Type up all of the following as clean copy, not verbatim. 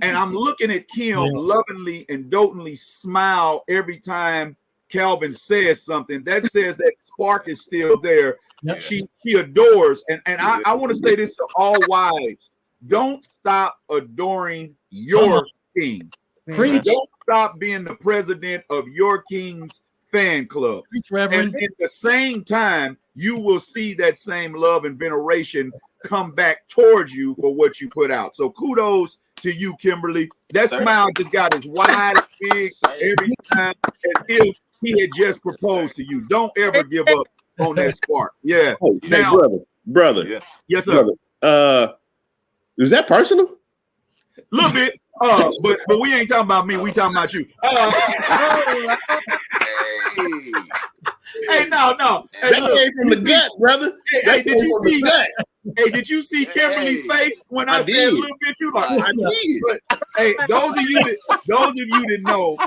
And I'm looking at Kim lovingly and dotingly smile every time Calvin says something. That says that spark is still there. Yep. She adores. And I want to say this to all wives. Don't stop adoring your king. Don't stop being the president of your king's fan club. And at the same time, you will see that same love and veneration come back towards you for what you put out. So kudos to you, Kimberly. That smile just got as wide as big every time as if he had just proposed to you. Don't ever give up on that spark. Yeah. Oh, now, hey, brother. Yeah. Yes, sir. Brother. Is that personal? A little bit. But we ain't talking about me. We talking about you. Hey, no. Hey, that came from the gut, brother. Hey, did you see Kimberly's face when I said a little bit? You like, I did. But hey, those of you that know,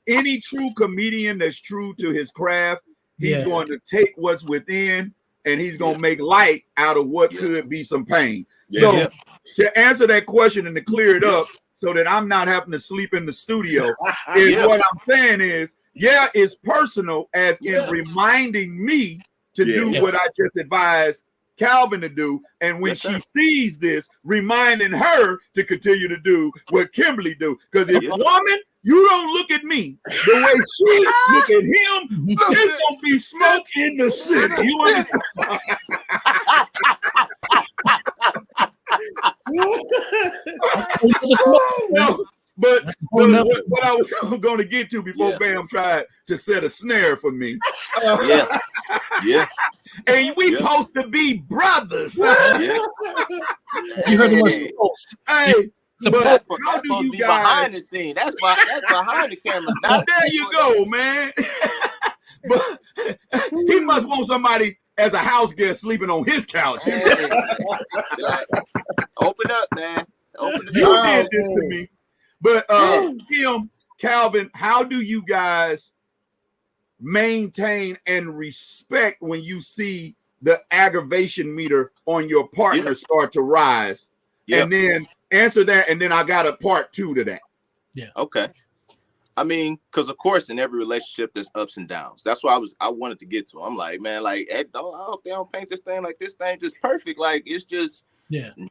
any true comedian that's true to his craft, he's going to take what's within and he's going to make light out of what could be some pain. So to answer that question and to clear it up so that I'm not having to sleep in the studio is what I'm saying is, it's personal as in reminding me to do what I just advised Calvin to do. And when she sees this, reminding her to continue to do what Kimberly do. Because if woman, you don't look at me the way she look at him, there's gonna be smoke in the city. You understand? But what I was going to get to before Bam tried to set a snare for me. And we supposed to be brothers. You heard the word supposed. Hey, but how do you guys behind the scene? That's behind the camera. Now, there you go, man. But he must want somebody as a house guest sleeping on his couch. Hey, open up, man. Open you did this to me. But Kim, Calvin, how do you guys maintain and respect when you see the aggravation meter on your partner start to rise? And then answer that, and then I got a part 2 to that. Okay. I mean, because of course, in every relationship, there's ups and downs. That's why I wanted to get to. I'm like, man, like, I hope they don't paint this thing like this thing just perfect. Like, it's just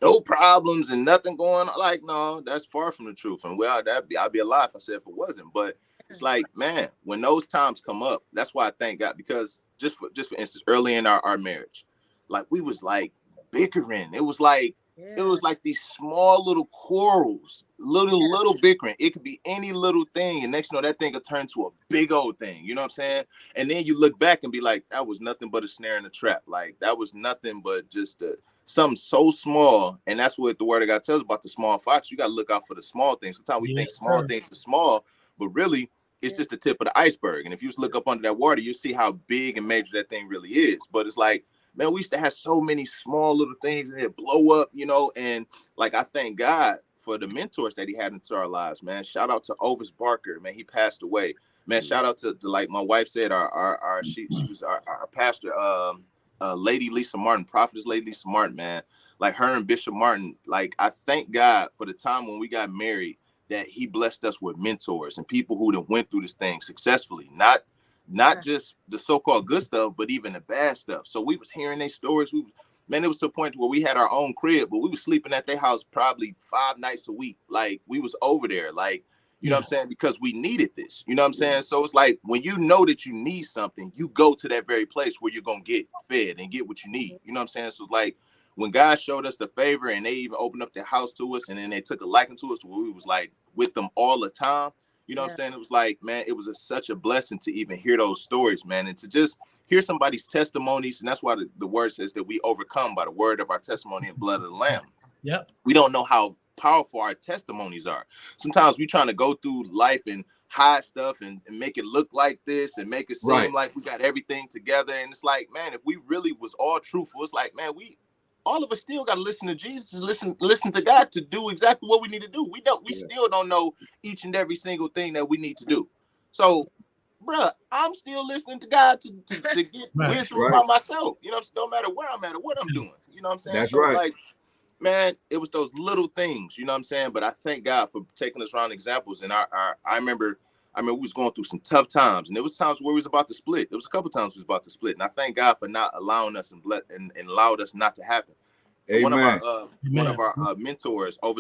no problems and nothing going on. Like, no, that's far from the truth. And I'd be a lie if I said if it wasn't. But it's like, man, when those times come up, that's why I thank God. Because just for instance, early in our marriage, like we was like bickering. It was like these small little quarrels, little bickering. It could be any little thing, and next you know that thing could turn to a big old thing. You know what I'm saying? And then you look back and be like, that was nothing but a snare and a trap. Like that was nothing but just something so small. And that's what the Word of God tells about the small fox. You got to look out for the small things. Sometimes we think small things are small, but really it's just the tip of the iceberg. And if you just look up under that water, you see how big and major that thing really is. But it's like, man, we used to have so many small little things and it blow up, you know, and like I thank God for the mentors that he had into our lives, man. Shout out to Ovis Barker, man. He passed away. Man, shout out to like my wife said, she was our pastor, Lady Lisa Martin, prophetess Lady Lisa Martin, man. Like her and Bishop Martin, like I thank God for the time when we got married that he blessed us with mentors and people who done went through this thing successfully, not just the so-called good stuff, but even the bad stuff. So we was hearing their stories. It was to a point where we had our own crib, but we was sleeping at their house probably 5 nights a week. Like we was over there, like, you know what I'm saying? Because we needed this, you know what I'm saying? So it's like, when you know that you need something, you go to that very place where you're going to get fed and get what you need. You know what I'm saying? So it's like, when God showed us the favor and they even opened up their house to us and then they took a liking to us where we was like with them all the time. You know what I'm saying? It was like, man, it was such a blessing to even hear those stories, man. And to just hear somebody's testimonies. And that's why the word says that we overcome by the word of our testimony and blood of the Lamb. Yep. We don't know how powerful our testimonies are. Sometimes we trying to go through life and hide stuff and make it look like this and make it seem like we got everything together. And it's like, man, if we really was all truthful, it's like, man, all of us still got to listen to Jesus, listen to God to do exactly what we need to do. We still don't know each and every single thing that we need to do. So, bruh, I'm still listening to God to get wisdom about myself. You know, no matter where I'm at or what I'm doing. You know what I'm saying? That's so right. It's like, man, it was those little things, you know what I'm saying? But I thank God for taking us around examples. And I remember we was going through some tough times, and there was times where we was about to split. There was a couple times we was about to split, and I thank God for not allowing us and allowed us not to happen. One of our mentors over